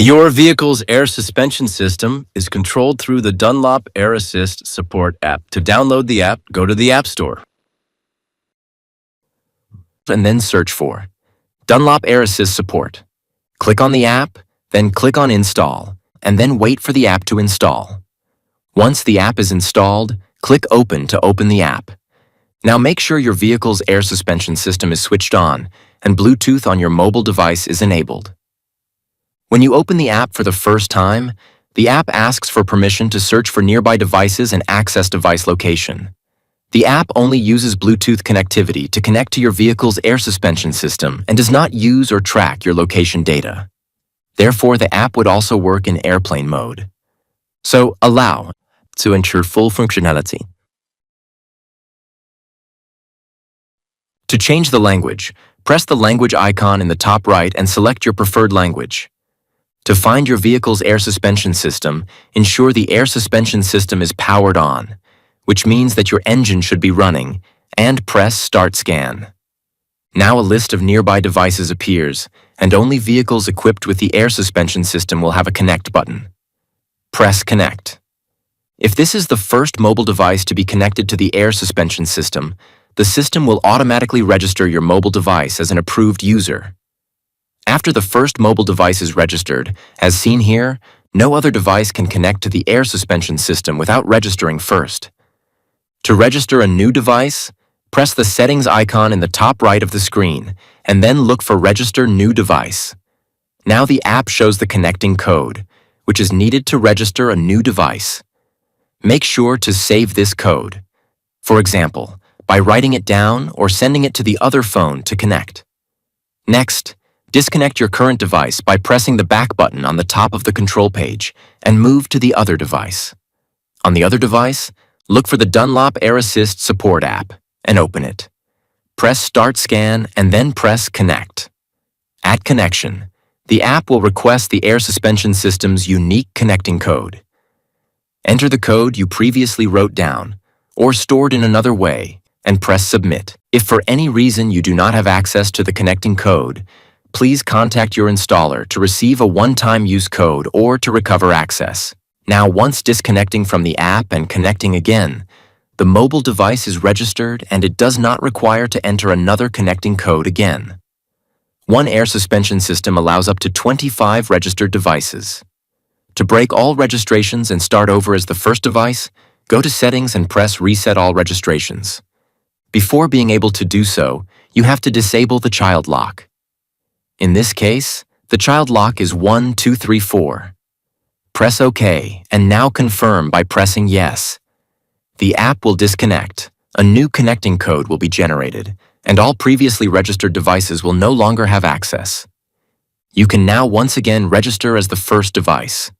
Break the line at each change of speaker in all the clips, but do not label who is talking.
Your vehicle's air suspension system is controlled through the Dunlop Air Assist support app. To download the app, go to the App Store and then search for Dunlop Air Assist support. Click on the app, then click on Install, and then wait for the app to install. Once the app is installed, click Open to open the app. Now make sure your vehicle's air suspension system is switched on and Bluetooth on your mobile device is enabled. When you open the app for the first time, the app asks for permission to search for nearby devices and access device location. The app only uses Bluetooth connectivity to connect to your vehicle's air suspension system and does not use or track your location data. Therefore, the app would also work in airplane mode. So, allow to ensure full functionality. To change the language, press the language icon in the top right and select your preferred language. To find your vehicle's air suspension system, ensure the air suspension system is powered on, which means that your engine should be running, and press Start Scan. Now a list of nearby devices appears, and only vehicles equipped with the air suspension system will have a Connect button. Press Connect. If this is the first mobile device to be connected to the air suspension system, the system will automatically register your mobile device as an approved user. After the first mobile device is registered, as seen here, no other device can connect to the air suspension system without registering first. To register a new device, press the settings icon in the top right of the screen, and then look for Register New Device. Now the app shows the connecting code, which is needed to register a new device. Make sure to save this code, for example, by writing it down or sending it to the other phone to connect. Next, disconnect your current device by pressing the back button on the top of the control page and move to the other device. On the other device, look for the Dunlop Air Assist support app and open it. Press Start Scan and then press Connect. At connection, the app will request the air suspension system's unique connecting code. Enter the code you previously wrote down or stored in another way and press Submit. If for any reason you do not have access to the connecting code, please contact your installer to receive a one-time use code or to recover access. Now, once disconnecting from the app and connecting again, the mobile device is registered and it does not require to enter another connecting code again. One air suspension system allows up to 25 registered devices. To break all registrations and start over as the first device, go to Settings and press Reset All Registrations. Before being able to do so, you have to disable the child lock. In this case, the child lock is 1234. Press OK and now confirm by pressing Yes. The app will disconnect, a new connecting code will be generated, and all previously registered devices will no longer have access. You can now once again register as the first device.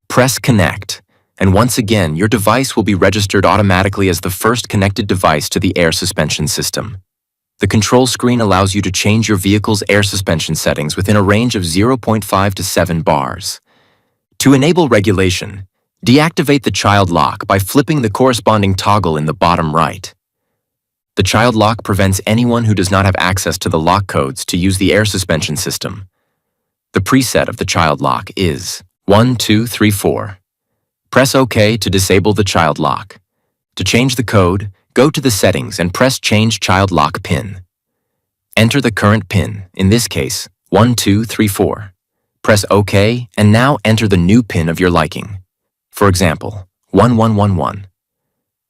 Press Connect, and once again your device will be registered automatically as the first connected device to the air suspension system. The control screen allows you to change your vehicle's air suspension settings within a range of 0.5 to 7 bars. To enable regulation, deactivate the child lock by flipping the corresponding toggle in the bottom right. The child lock prevents anyone who does not have access to the lock codes to use the air suspension system. The preset of the child lock is 1234. Press OK to disable the child lock. To change the code, go to the settings and press Change Child Lock PIN. Enter the current PIN, in this case, 1234. Press OK and now enter the new PIN of your liking. For example, 1111.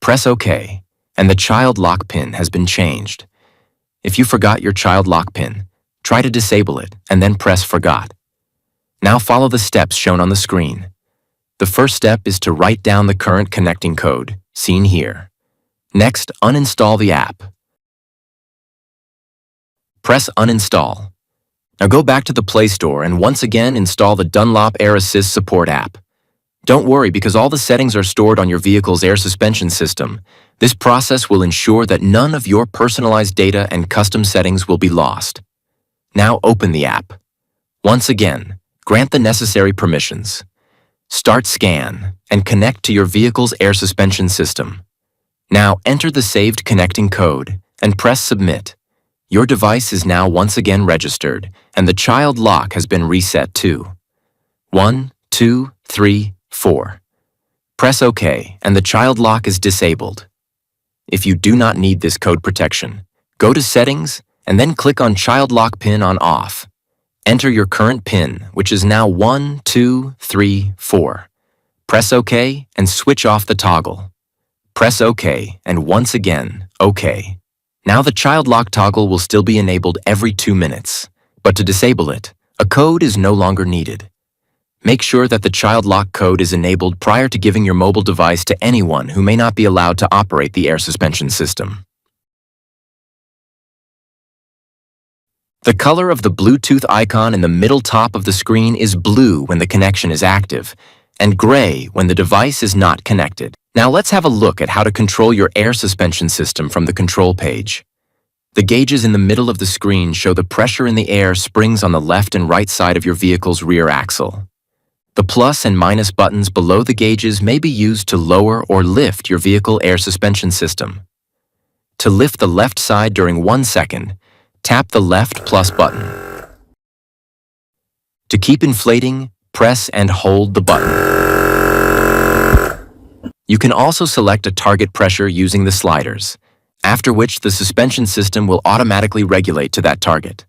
Press OK and the child lock PIN has been changed. If you forgot your child lock PIN, try to disable it and then press Forgot. Now follow the steps shown on the screen. The first step is to write down the current connecting code, seen here. Next, uninstall the app. Press Uninstall. Now go back to the Play Store and once again install the Dunlop Air Assist support app. Don't worry because all the settings are stored on your vehicle's air suspension system. This process will ensure that none of your personalized data and custom settings will be lost. Now open the app. Once again, grant the necessary permissions. Start Scan and connect to your vehicle's air suspension system. Now enter the saved connecting code and press Submit. Your device is now once again registered and the child lock has been reset too. 1, 2, 3, 4. Press OK, and the child lock is disabled. If you do not need this code protection, go to Settings and then click on Child Lock Pin on Off. Enter your current PIN, which is now 1, 2, 3, 4. Press OK and switch off the toggle. Press OK and once again, OK. Now the child lock toggle will still be enabled every 2 minutes, but to disable it, a code is no longer needed. Make sure that the child lock code is enabled prior to giving your mobile device to anyone who may not be allowed to operate the air suspension system. The color of the Bluetooth icon in the middle top of the screen is blue when the connection is active, and gray when the device is not connected. Now let's have a look at how to control your air suspension system from the control page. The gauges in the middle of the screen show the pressure in the air springs on the left and right side of your vehicle's rear axle. The plus and minus buttons below the gauges may be used to lower or lift your vehicle air suspension system. To lift the left side during 1 second, tap the left plus button. To keep inflating, press and hold the button. You can also select a target pressure using the sliders, after which the suspension system will automatically regulate to that target.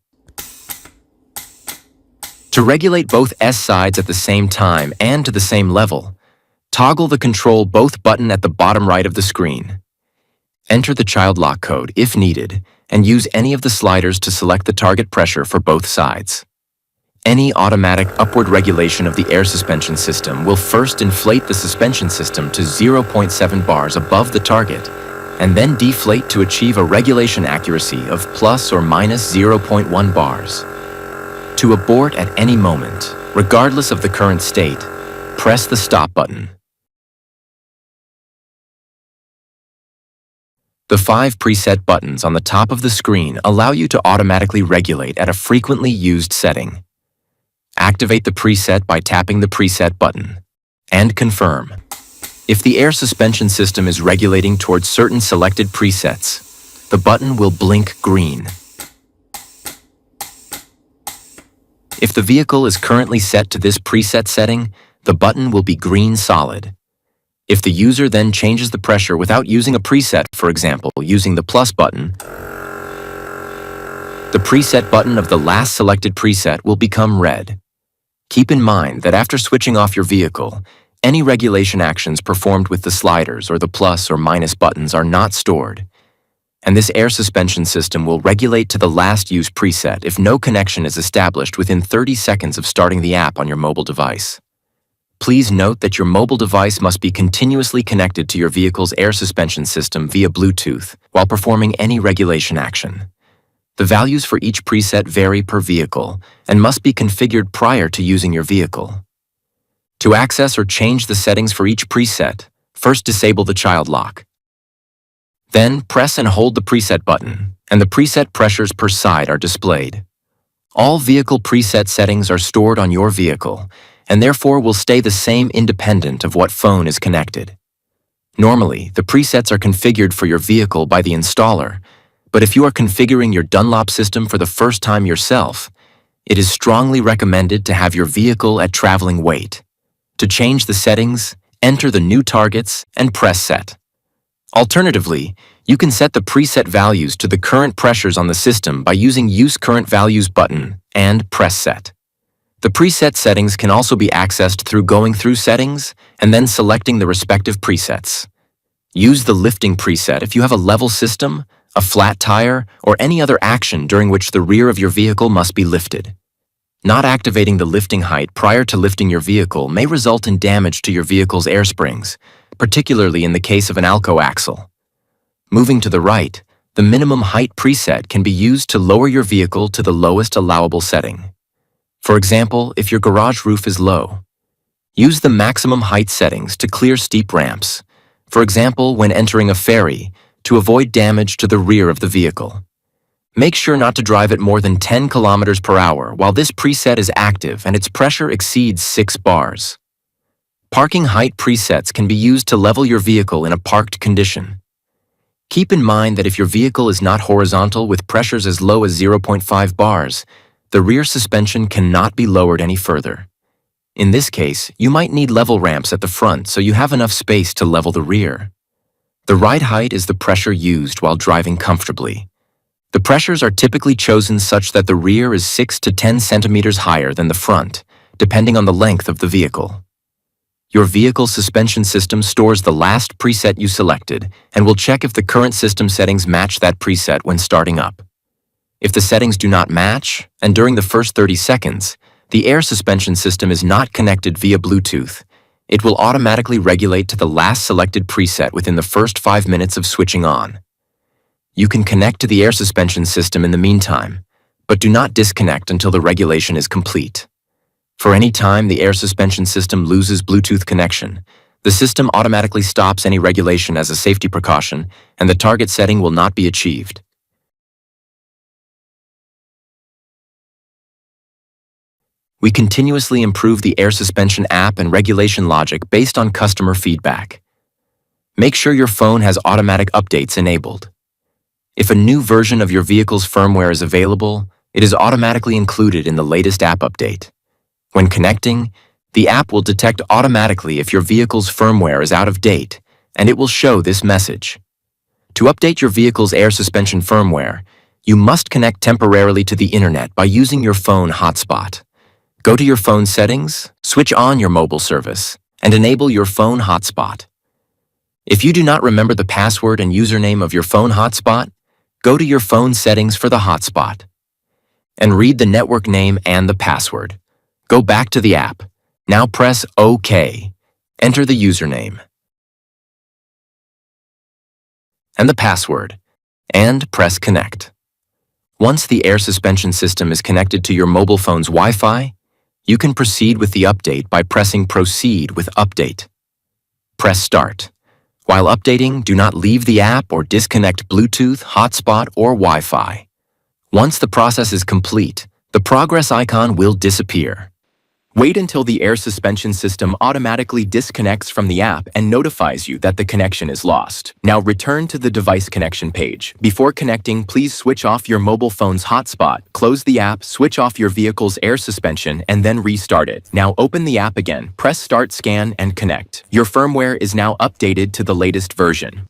To regulate both S sides at the same time and to the same level, toggle the Control Both button at the bottom right of the screen. Enter the child lock code if needed, and use any of the sliders to select the target pressure for both sides. Any automatic upward regulation of the air suspension system will first inflate the suspension system to 0.7 bars above the target, and then deflate to achieve a regulation accuracy of plus or minus 0.1 bars. To abort at any moment, regardless of the current state, press the stop button. The 5 preset buttons on the top of the screen allow you to automatically regulate at a frequently used setting. Activate the preset by tapping the preset button. And confirm. If the air suspension system is regulating towards certain selected presets, the button will blink green. If the vehicle is currently set to this preset setting, the button will be green solid. If the user then changes the pressure without using a preset, for example, using the plus button, the preset button of the last selected preset will become red. Keep in mind that after switching off your vehicle, any regulation actions performed with the sliders or the plus or minus buttons are not stored, and this air suspension system will regulate to the last used preset if no connection is established within 30 seconds of starting the app on your mobile device. Please note that your mobile device must be continuously connected to your vehicle's air suspension system via Bluetooth while performing any regulation action. The values for each preset vary per vehicle and must be configured prior to using your vehicle. To access or change the settings for each preset, first disable the child lock. Then press and hold the preset button, and the preset pressures per side are displayed. All vehicle preset settings are stored on your vehicle, and therefore will stay the same independent of what phone is connected. Normally, the presets are configured for your vehicle by the installer, but if you are configuring your Dunlop system for the first time yourself, it is strongly recommended to have your vehicle at traveling weight. To change the settings, enter the new targets and press Set. Alternatively, you can set the preset values to the current pressures on the system by using Use Current Values button and press Set. The preset settings can also be accessed through going through Settings and then selecting the respective presets. Use the lifting preset if you have a level system, a flat tire, or any other action during which the rear of your vehicle must be lifted. Not activating the lifting height prior to lifting your vehicle may result in damage to your vehicle's air springs, particularly in the case of an Alco axle. Moving to the right, the minimum height preset can be used to lower your vehicle to the lowest allowable setting. For example, if your garage roof is low, use the maximum height settings to clear steep ramps, for example when entering a ferry, to avoid damage to the rear of the vehicle. Make sure not to drive at more than 10 km per hour while this preset is active and its pressure exceeds 6 bars. Parking height presets can be used to level your vehicle in a parked condition. Keep in mind that if your vehicle is not horizontal with pressures as low as 0.5 bars, the rear suspension cannot be lowered any further. In this case, you might need level ramps at the front so you have enough space to level the rear. The ride height is the pressure used while driving comfortably. The pressures are typically chosen such that the rear is 6 to 10 centimeters higher than the front, depending on the length of the vehicle. Your vehicle suspension system stores the last preset you selected and will check if the current system settings match that preset when starting up. If the settings do not match, and during the first 30 seconds, the air suspension system is not connected via Bluetooth, it will automatically regulate to the last selected preset within the first 5 minutes of switching on. You can connect to the air suspension system in the meantime, but do not disconnect until the regulation is complete. For any time the air suspension system loses Bluetooth connection, the system automatically stops any regulation as a safety precaution, and the target setting will not be achieved. We continuously improve the air suspension app and regulation logic based on customer feedback. Make sure your phone has automatic updates enabled. If a new version of your vehicle's firmware is available, it is automatically included in the latest app update. When connecting, the app will detect automatically if your vehicle's firmware is out of date, and it will show this message. To update your vehicle's air suspension firmware, you must connect temporarily to the internet by using your phone hotspot. Go to your phone settings, switch on your mobile service, and enable your phone hotspot. If you do not remember the password and username of your phone hotspot, go to your phone settings for the hotspot and read the network name and the password. Go back to the app. Now press OK. Enter the username and the password, and press Connect. Once the air suspension system is connected to your mobile phone's Wi-Fi, you can proceed with the update by pressing Proceed with Update. Press Start. While updating, do not leave the app or disconnect Bluetooth, hotspot, or Wi-Fi. Once the process is complete, the progress icon will disappear. Wait until the air suspension system automatically disconnects from the app and notifies you that the connection is lost. Now return to the device connection page. Before connecting, please switch off your mobile phone's hotspot, close the app, switch off your vehicle's air suspension, and then restart it. Now open the app again, press Start Scan, and connect. Your firmware is now updated to the latest version.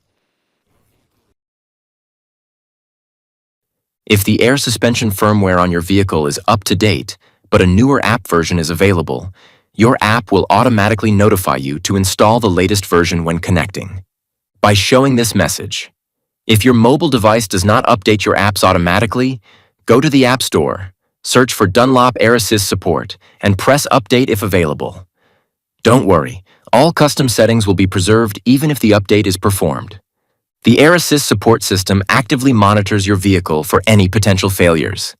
If the air suspension firmware on your vehicle is up to date, but a newer app version is available, your app will automatically notify you to install the latest version when connecting. By showing this message, if your mobile device does not update your apps automatically, go to the App Store, search for Dunlop Air Asist support, and press Update if available. Don't worry, all custom settings will be preserved even if the update is performed. The Air Assist support system actively monitors your vehicle for any potential failures.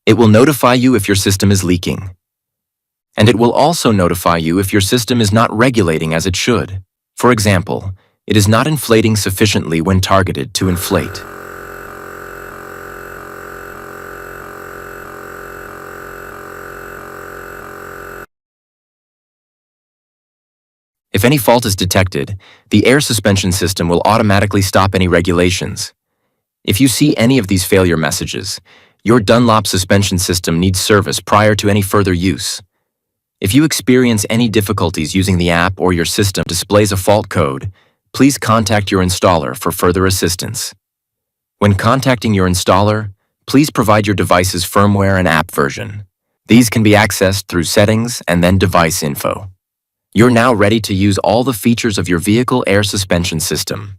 It will notify you if your system is leaking. And it will also notify you if your system is not regulating as it should. For example, it is not inflating sufficiently when targeted to inflate. If any fault is detected, the air suspension system will automatically stop any regulations. If you see any of these failure messages, your Dunlop suspension system needs service prior to any further use. If you experience any difficulties using the app or your system displays a fault code, please contact your installer for further assistance. When contacting your installer, please provide your device's firmware and app version. These can be accessed through Settings and then Device Info. You're now ready to use all the features of your vehicle air suspension system.